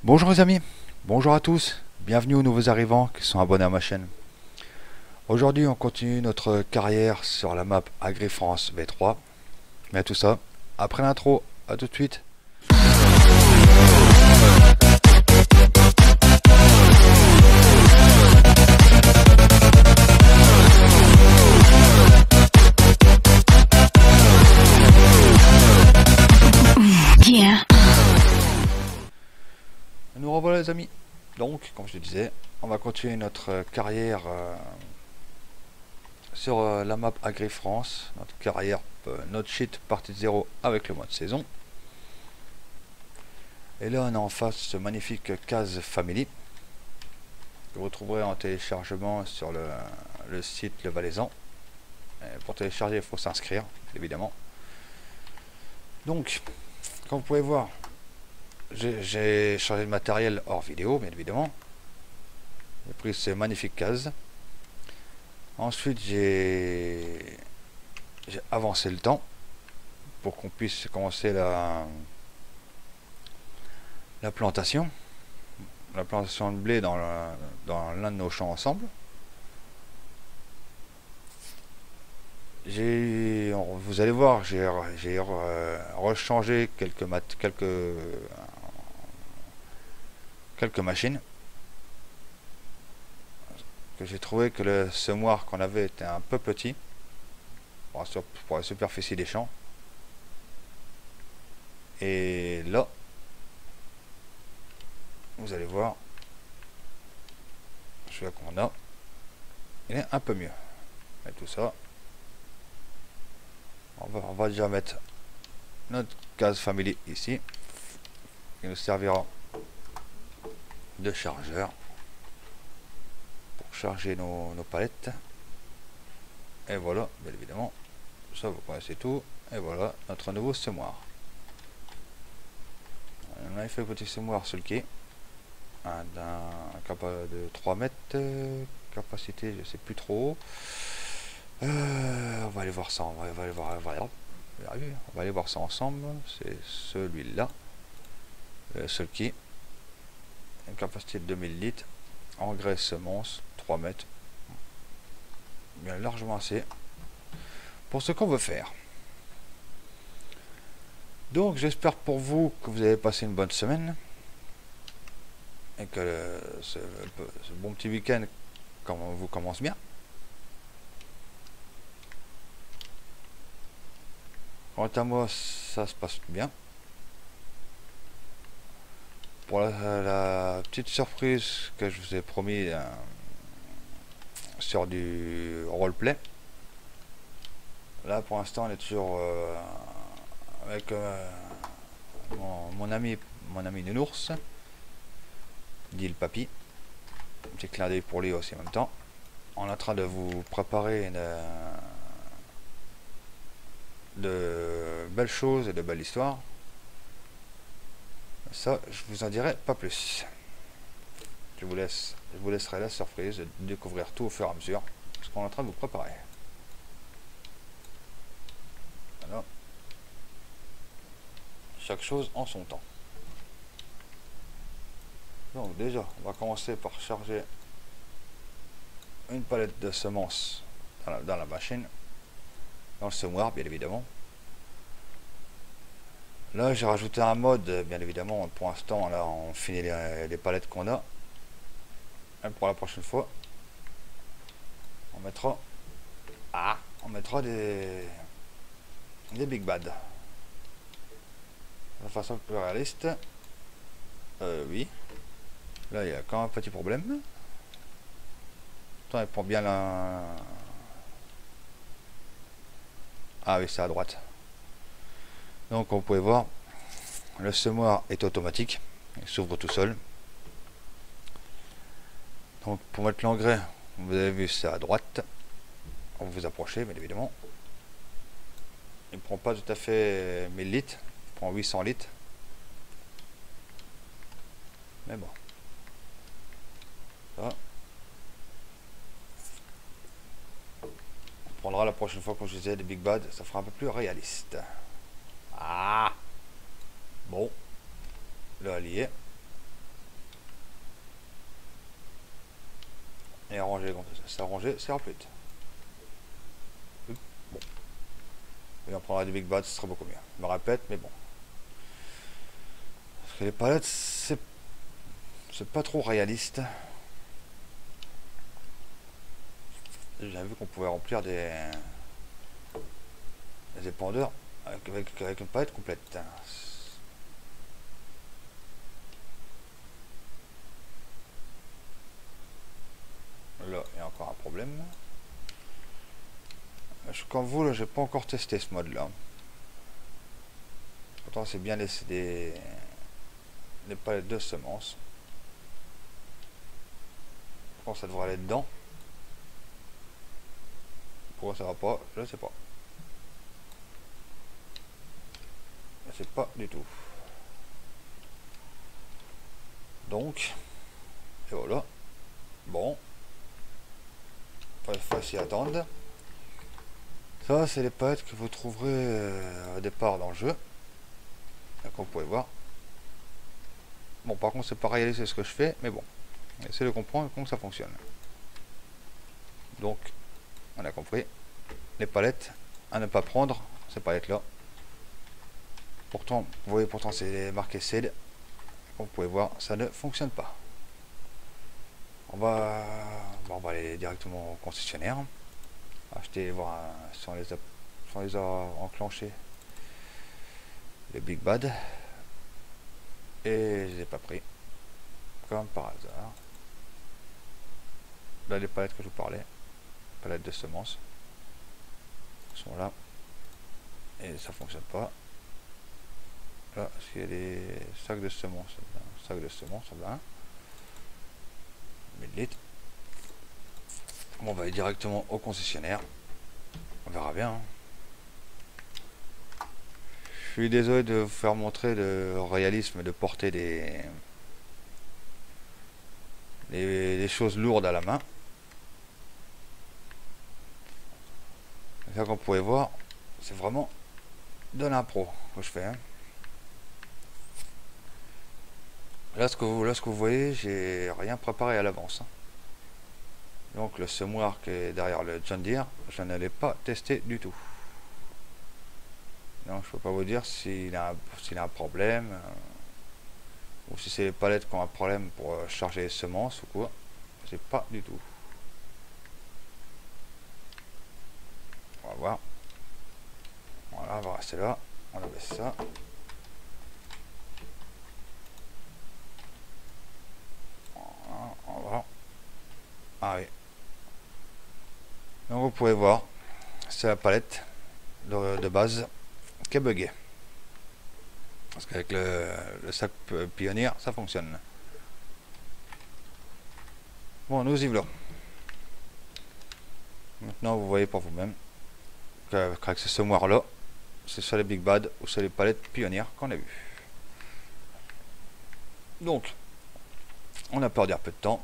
Bonjour les amis, bonjour à tous, bienvenue aux nouveaux arrivants qui sont abonnés à ma chaîne. Aujourd'hui on continue notre carrière sur la map Agri-France V3. Mais tout ça, après l'intro, à tout de suite. Yeah. Nous revoilà les amis. Donc, comme je le disais, on va continuer notre carrière sur la map Agri-France. Notre carrière, notre sheet partie 0 avec le mode saison. Et là, on a en face ce magnifique case Family que vous retrouverez en téléchargement sur le site Le Valaisan. Et pour télécharger, il faut s'inscrire, évidemment. Donc, comme vous pouvez voir, j'ai changé de matériel hors vidéo, bien évidemment. J'ai pris ces magnifiques cases. Ensuite, j'ai avancé le temps pour qu'on puisse commencer la plantation. La plantation de blé dans l'un de nos champs ensemble. Vous allez voir, j'ai rechangé quelques machines. Que j'ai trouvé que le semoir qu'on avait était un peu petit pour la superficie des champs. Et là, vous allez voir, celui qu'on a, il est un peu mieux. Et tout ça, on va déjà mettre notre case Family ici, qui nous servira de chargeur pour charger nos palettes. Et voilà, bien évidemment, ça vous connaissez tout. Et voilà notre nouveau semoir. On a fait le petit semoir sur le quai, d'un de 3 mètres, capacité je sais plus trop. On va aller voir ça, on va aller voir ça ensemble. C'est celui-là, le seul quai, une capacité de 2000 litres, engrais semence 3 mètres, bien largement assez pour ce qu'on veut faire. Donc j'espère pour vous que vous avez passé une bonne semaine et que ce bon petit week-end vous commence bien. Quant à moi, ça se passe bien. Pour la petite surprise que je vous ai promis sur du roleplay, là pour l'instant on est toujours avec mon ami Nounours, dit le papy. Un petit clin d'œil pour lui aussi en même temps. On est en train de vous préparer de belles choses et de belles histoires. Ça, je vous en dirai pas plus. Je vous laisserai la surprise de découvrir tout au fur et à mesure ce qu'on est en train de vous préparer. Voilà. Chaque chose en son temps. Donc déjà, on va commencer par charger une palette de semences dans la machine, dans le semoir bien évidemment. Là j'ai rajouté un mode, bien évidemment. Pour l'instant là on finit les palettes qu'on a. Et pour la prochaine fois on mettra des big bad de façon plus réaliste. Oui, là il y a quand même un petit problème. Attends, elle prend bien la... Ah oui, c'est à droite. Donc vous pouvez voir, le semoir est automatique, il s'ouvre tout seul. Donc pour mettre l'engrais, vous avez vu, c'est à droite. Vous vous approchez bien évidemment. Il ne prend pas tout à fait 1000 litres, il prend 800 litres. Mais bon. Ça. On prendra la prochaine fois, quand je disais, des Big Bad, ça fera un peu plus réaliste. Ah bon. Là, elle y est. Et arranger comme ça, s'arranger, c'est rapide. Bon. Et on prendra du Big Bad, ce sera beaucoup mieux. Je me répète, mais bon. Parce que les palettes, c'est pas trop réaliste. J'ai vu qu'on pouvait remplir des épandeurs avec une palette complète. Là, il y a encore un problème. Comme vous, là, j'ai pas encore testé ce mode là. Pourtant, c'est bien laisser des palettes de semences. Je pense que ça devrait aller dedans. Pourquoi ça va pas? Je ne sais pas. Je sais pas du tout. Donc, et voilà. Bon. Pas facile à attendre. Ça, c'est les palettes que vous trouverez au départ dans le jeu. Comme vous pouvez voir. Bon, par contre, c'est pas réalisé ce que je fais, mais bon. Essayez de comprendre comment ça fonctionne. Donc, on a compris. Les palettes à ne pas prendre, ces palettes là. Pourtant, vous voyez, pourtant c'est marqué seed. Comme vous pouvez voir, ça ne fonctionne pas. On va aller directement au concessionnaire. Acheter, voir si on les a enclenchés. Les Big Bad. Et je les ai pas pris. Comme par hasard. Là, les palettes que je vous parlais. Palettes de semences. Sont là. Et ça fonctionne pas. Là, parce qu'il y a des sacs de semences. Sac de semences, là. 1000 litres. Bon, on va aller directement au concessionnaire. On verra bien. Hein. Je suis désolé de vous faire montrer le réalisme de porter des choses lourdes à la main. Là, comme vous pouvez voir, c'est vraiment de l'impro que je fais. Hein. Là, ce que vous voyez, j'ai rien préparé à l'avance. Hein. Donc, le semoir qui est derrière le John Deere, je ne l'ai pas testé du tout. Donc, je peux pas vous dire s'il a un problème ou si c'est les palettes qui ont un problème pour charger les semences ou quoi. Je sais pas du tout. On va voir. Voilà, on va rester là. On abaisse ça. Voilà, on va voir. Ah oui. Donc vous pouvez voir, c'est la palette de base qui est buggée. Parce qu'avec le sac Pioneer, ça fonctionne. Bon, nous y voilà. Maintenant, vous voyez pour vous-même qu'avec ce semoir-là, c'est sur les Big Bad ou sur les palettes Pioneer qu'on a vu. Donc, on a perdu un peu de temps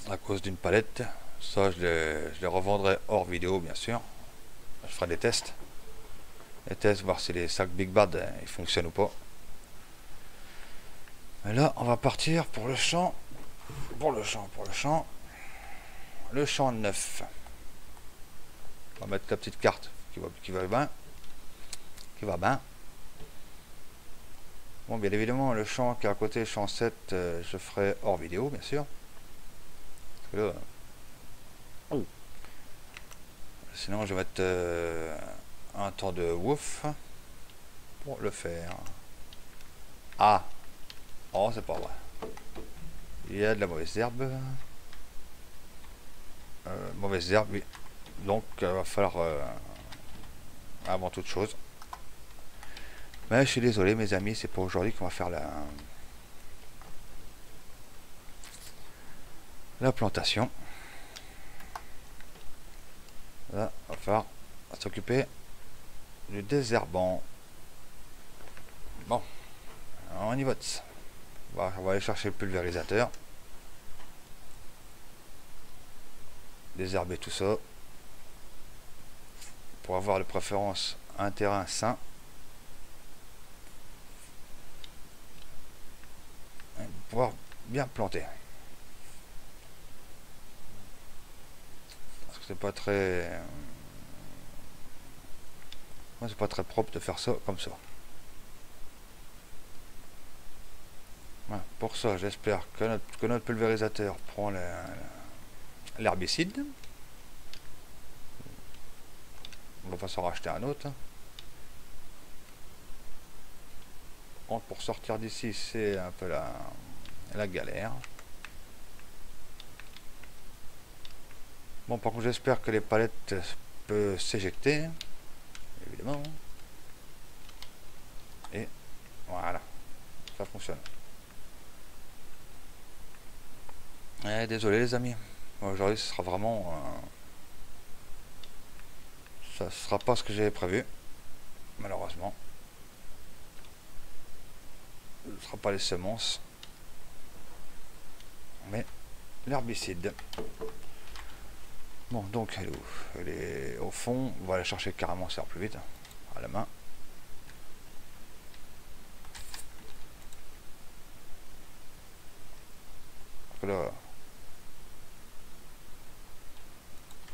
à cause d'une palette. Ça, je les revendrai hors vidéo, bien sûr. Je ferai des tests. Les tests, voir si les sacs Big Bad ils fonctionnent ou pas. Et là, on va partir pour le champ. Le champ 9. On va mettre la petite carte qui va bien. Bon, bien évidemment, le champ qui est à côté, champ 7, je ferai hors vidéo, bien sûr. Parce que là, sinon, je vais mettre un temps de wouf pour le faire. Ah! Oh, c'est pas vrai. Il y a de la mauvaise herbe. Mauvaise herbe, oui. Donc, il va falloir, avant toute chose. Mais je suis désolé, mes amis, c'est pas aujourd'hui qu'on va faire la plantation. Là, on va falloir s'occuper du désherbant. Bon, on y va. On va aller chercher le pulvérisateur. Désherber tout ça. Pour avoir de préférence un terrain sain. Et pouvoir bien planter. c'est pas très... c'est pas très propre de faire ça comme ça. Voilà. Pour ça, j'espère que notre pulvérisateur prend l'herbicide. On va pas s'en racheter un autre. Pour sortir d'ici, c'est un peu la galère. Bon, par contre, j'espère que les palettes peuvent s'éjecter, évidemment. Et voilà, ça fonctionne. Désolé les amis, aujourd'hui ce sera vraiment... ça sera pas ce que j'avais prévu, malheureusement. Ce ne sera pas les semences, mais l'herbicide. Bon, donc elle est où? Elle est au fond, on va la chercher carrément, ça va plus vite, à la main. Là,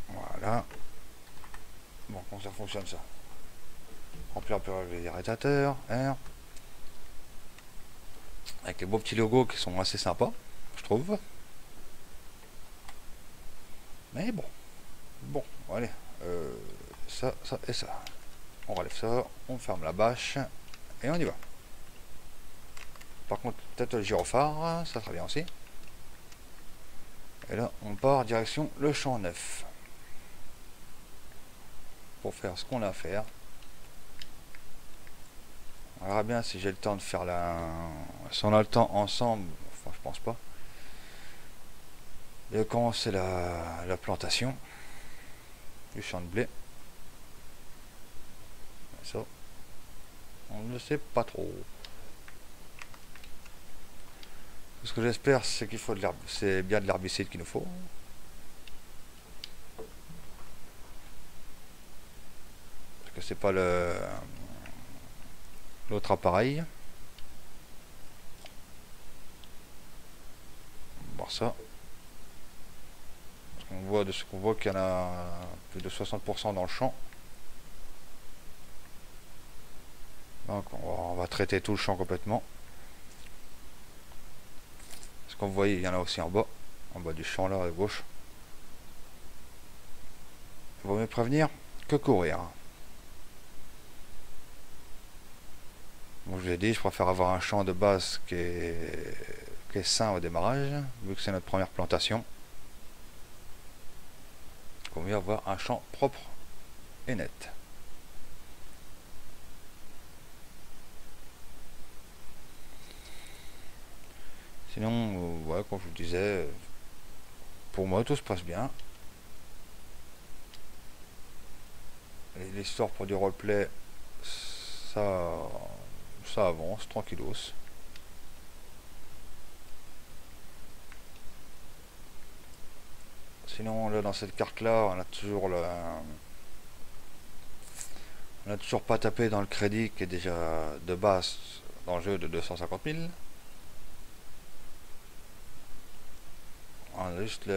voilà. Bon, comment ça fonctionne ça? Remplir les irritateurs, R. Avec les beaux petits logos qui sont assez sympas, je trouve. Mais bon. Bon, allez. Ça et ça. On relève ça, on ferme la bâche et on y va. Par contre, peut-être le gyrophare, ça sera bien aussi. Et là, on part direction le champ neuf. Pour faire ce qu'on a à faire. On verra bien si j'ai le temps de faire si on a le temps ensemble, enfin je pense pas. De commencer la plantation du champ de blé. Ça, on ne sait pas trop. Ce que j'espère, c'est qu'il faut c'est bien de l'herbicide qu'il nous faut. Parce que c'est pas l'autre appareil. On va voir ça. Parce qu'on voit de ce qu'on voit qu'il y en a plus de 60% dans le champ. Donc on va traiter tout le champ complètement. Ce qu'on voit, il y en a aussi en bas du champ là à gauche. Il vaut mieux prévenir que courir. Bon, je l'ai dit, je préfère avoir un champ de base qui est sain au démarrage, vu que c'est notre première plantation. Il vaut mieux avoir un champ propre et net. Sinon, ouais, comme je vous disais, pour moi tout se passe bien. L'histoire pour du roleplay, ça avance tranquillos. Sinon là dans cette carte là, on a toujours pas tapé dans le crédit qui est déjà de base dans le jeu de 250 000. On a juste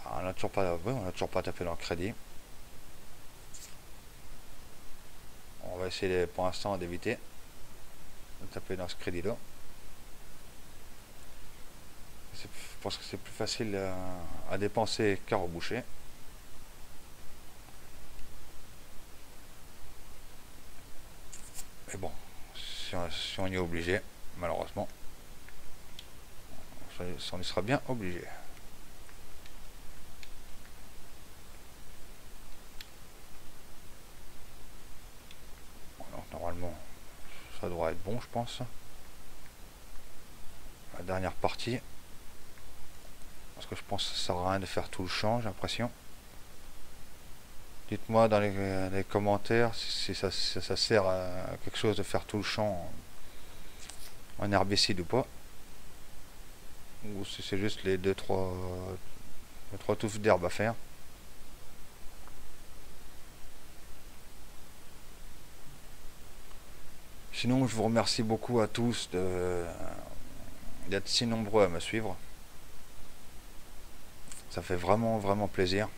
on n'a toujours pas tapé dans le crédit. On va essayer pour l'instant d'éviter de taper dans ce crédit là. Je pense que c'est plus facile à dépenser qu'à reboucher. Mais bon, si on y est obligé, malheureusement, on y sera bien obligé. Donc, normalement, ça devrait être bon, je pense. La dernière partie. Parce que je pense que ça sert à rien de faire tout le champ, j'ai l'impression. Dites-moi dans les commentaires si ça sert à quelque chose de faire tout le champ en herbicide ou pas. Ou si c'est juste les 2-3 touffes d'herbe à faire. Sinon, je vous remercie beaucoup à tous d'être si nombreux à me suivre. Ça fait vraiment plaisir.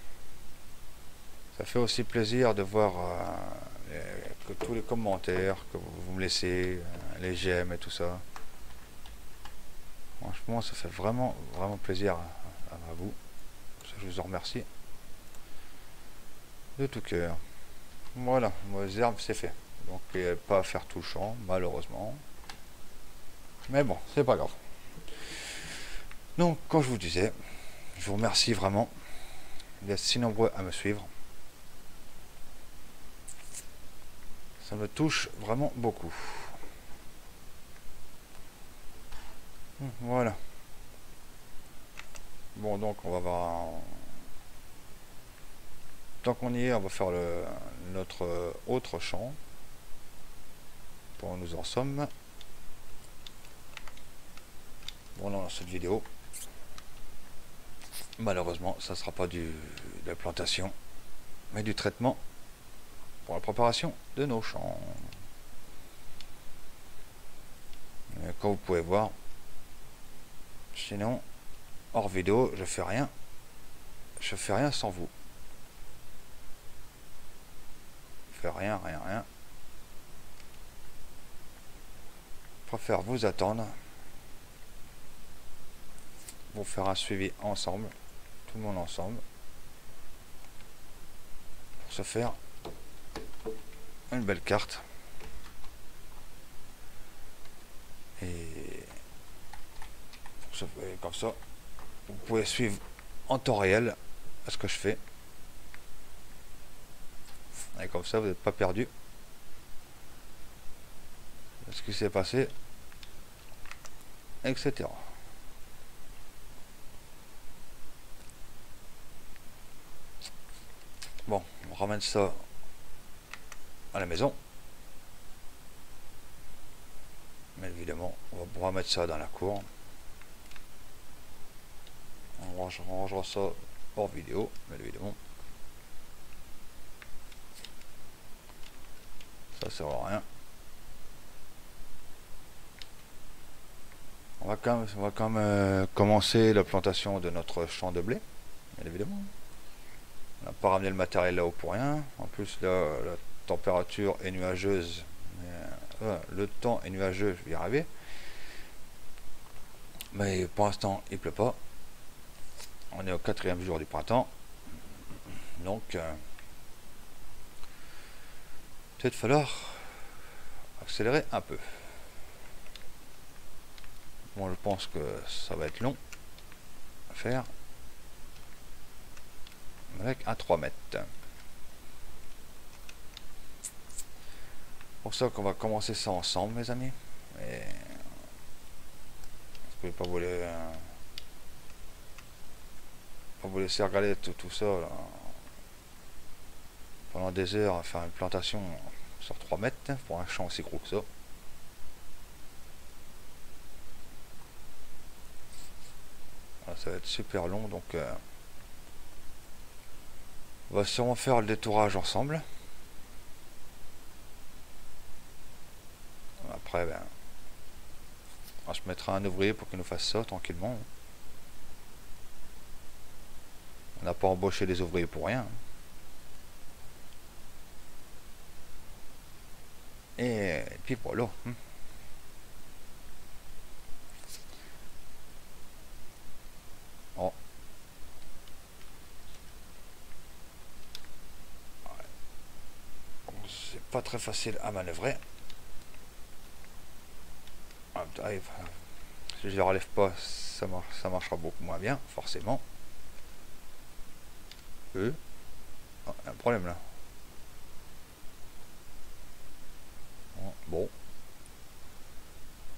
Ça fait aussi plaisir de voir que tous les commentaires que vous me laissez, les j'aime et tout ça. Franchement, ça fait vraiment plaisir à vous. Je vous en remercie de tout cœur. Voilà, mes herbes c'est fait. Donc il n'y a pas à faire tout le champ, malheureusement. Mais bon, c'est pas grave. Donc, comme je vous disais, je vous remercie vraiment d'être si nombreux à me suivre. Ça me touche vraiment beaucoup. Voilà. Bon, donc on va voir. Tant qu'on y est, on va faire notre autre champ. Pour nous en sommes. Bon, dans cette vidéo, malheureusement, ça ne sera pas de la plantation, mais du traitement pour la préparation de nos champs. Et comme vous pouvez voir, sinon, hors vidéo, je fais rien. Je fais rien sans vous. Je fais rien. Je préfère vous attendre. Pour faire un suivi ensemble. Tout le monde ensemble. Pour se faire une belle carte. Et pour se faire comme ça, vous pouvez suivre en temps réel ce que je fais. Et comme ça, vous n'êtes pas perdu. Ce qui s'est passé, etc. Bon, on ramène ça à la maison. Mais évidemment, on va pouvoir mettre ça dans la cour. On rangera ça hors vidéo, mais évidemment. Ça sert à rien. On va quand même commencer la plantation de notre champ de blé, bien évidemment. On n'a pas ramené le matériel là-haut pour rien. En plus, là, la température est nuageuse. Le temps est nuageux, je vais y arriver. Mais pour l'instant, il pleut pas. On est au 4e jour du printemps. Donc, peut-être falloir accélérer un peu. Bon, je pense que ça va être long à faire. Avec un 3 mètres. Pour ça qu'on va commencer ça ensemble, mes amis. Et je ne peux pas vous laisser regarder tout ça là, pendant des heures à faire une plantation sur 3 mètres pour un champ aussi gros que ça. Voilà, ça va être super long, donc on va sûrement faire le détourage ensemble. Après, ben, on se mettra un ouvrier pour qu'il nous fasse ça tranquillement. On n'a pas embauché des ouvriers pour rien. Et puis voilà. Oh. C'est pas très facile à manœuvrer. Si je ne relève pas, ça marchera beaucoup moins bien, forcément. Oh, il y a un problème là. Bon.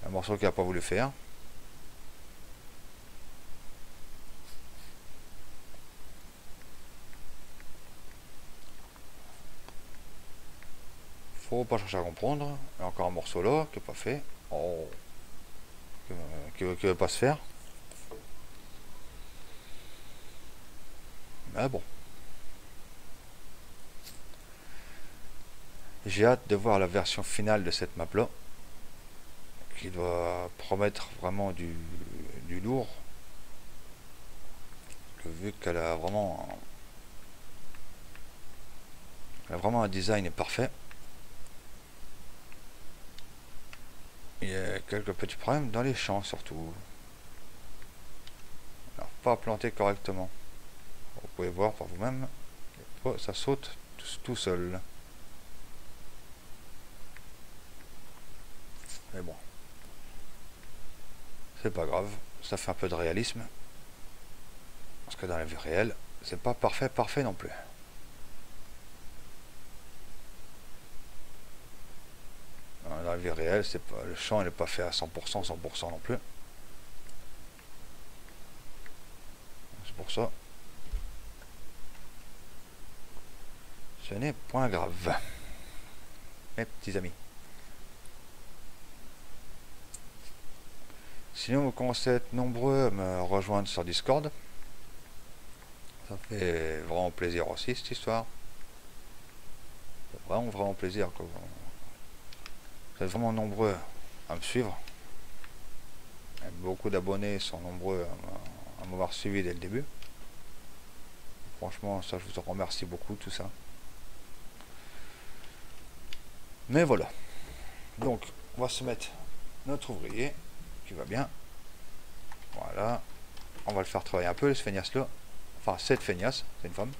Un morceau qui n'a pas voulu faire. Faut pas chercher à comprendre. Il y a encore un morceau là qui n'est pas fait. Oh. Qui veut pas se faire. Mais bon. J'ai hâte de voir la version finale de cette map là. Qui doit promettre vraiment du lourd. vu qu'elle a vraiment un design parfait. Il y a quelques petits problèmes dans les champs surtout. Alors, pas planté correctement. Vous pouvez voir par vous-même. Ça saute tout seul. Mais bon. C'est pas grave. Ça fait un peu de réalisme. Parce que dans la vie réelle, c'est pas parfait non plus. Dans la vie réelle, c'est pas, le champ n'est pas fait à 100% non plus. C'est pour ça. Ce n'est point grave. Mes petits amis. Sinon, vous commencez à être nombreux à me rejoindre sur Discord. Ça fait vraiment plaisir aussi, cette histoire. Vraiment plaisir. Quoi. Vous êtes vraiment nombreux à me suivre. Et beaucoup d'abonnés sont nombreux à m'avoir suivi dès le début. Franchement, ça, je vous en remercie beaucoup, tout ça. Mais voilà. Donc, on va se mettre notre ouvrier, qui va bien. Voilà. On va le faire travailler un peu, ce feignasse-là. Enfin, cette feignasse, c'est une femme.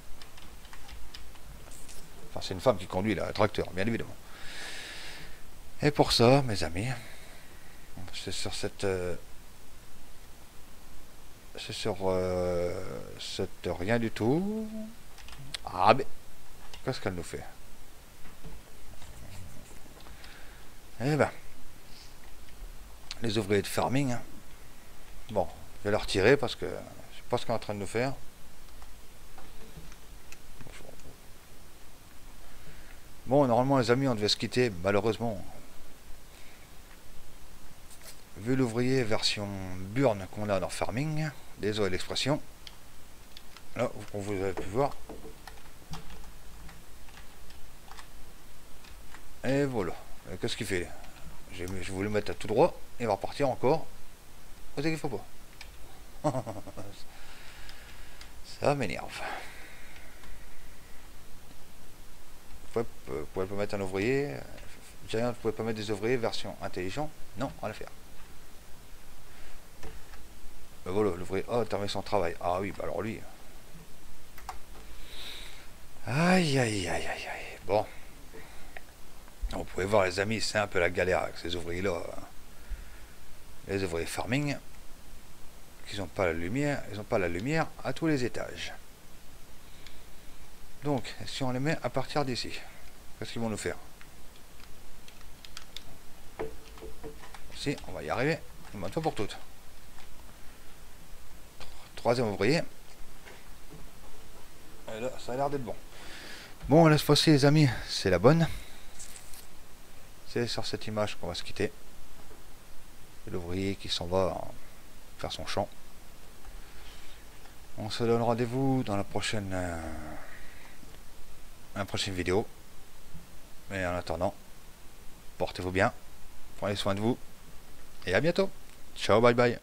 Enfin, c'est une femme qui conduit le tracteur, bien évidemment. Et pour ça, mes amis, c'est sur cette... c'est sur cette rien du tout. Ah, mais qu'est-ce qu'elle nous fait? Eh ben, les ouvriers de farming, hein. Bon, je vais la retirer parce que je sais pas ce qu'elle est en train de nous faire. Bon, normalement, les amis, on devait se quitter, malheureusement. Vu l'ouvrier version burn qu'on a dans farming, désolé l'expression. Là, comme vous avez pu voir. Et voilà. Qu'est-ce qu'il fait? Je voulais le mettre à tout droit, et il va repartir encore. C'est qu'il faut pas. Ça m'énerve. Vous pouvez pas mettre un ouvrier. Giant, vous pouvez pas mettre des ouvriers version intelligent. Non, on va le faire. Ben voilà, l'ouvrier. Oh, terminé son travail. Ah oui, bah alors lui. Aïe. Bon. Vous pouvez voir les amis, c'est un peu la galère avec ces ouvriers-là. Les ouvriers farming, qui n'ont pas la lumière, ils n'ont pas la lumière à tous les étages. Donc, si on les met à partir d'ici, qu'est-ce qu'ils vont nous faire? Si, on va y arriver, une bonne fois pour toutes. Troisième ouvrier. Et là, ça a l'air d'être bon. Bon, là, cette fois-ci, les amis, c'est la bonne. C'est sur cette image qu'on va se quitter. L'ouvrier qui s'en va faire son champ. On se donne rendez-vous dans la prochaine vidéo. Mais en attendant, portez-vous bien, prenez soin de vous et à bientôt. Ciao, bye bye.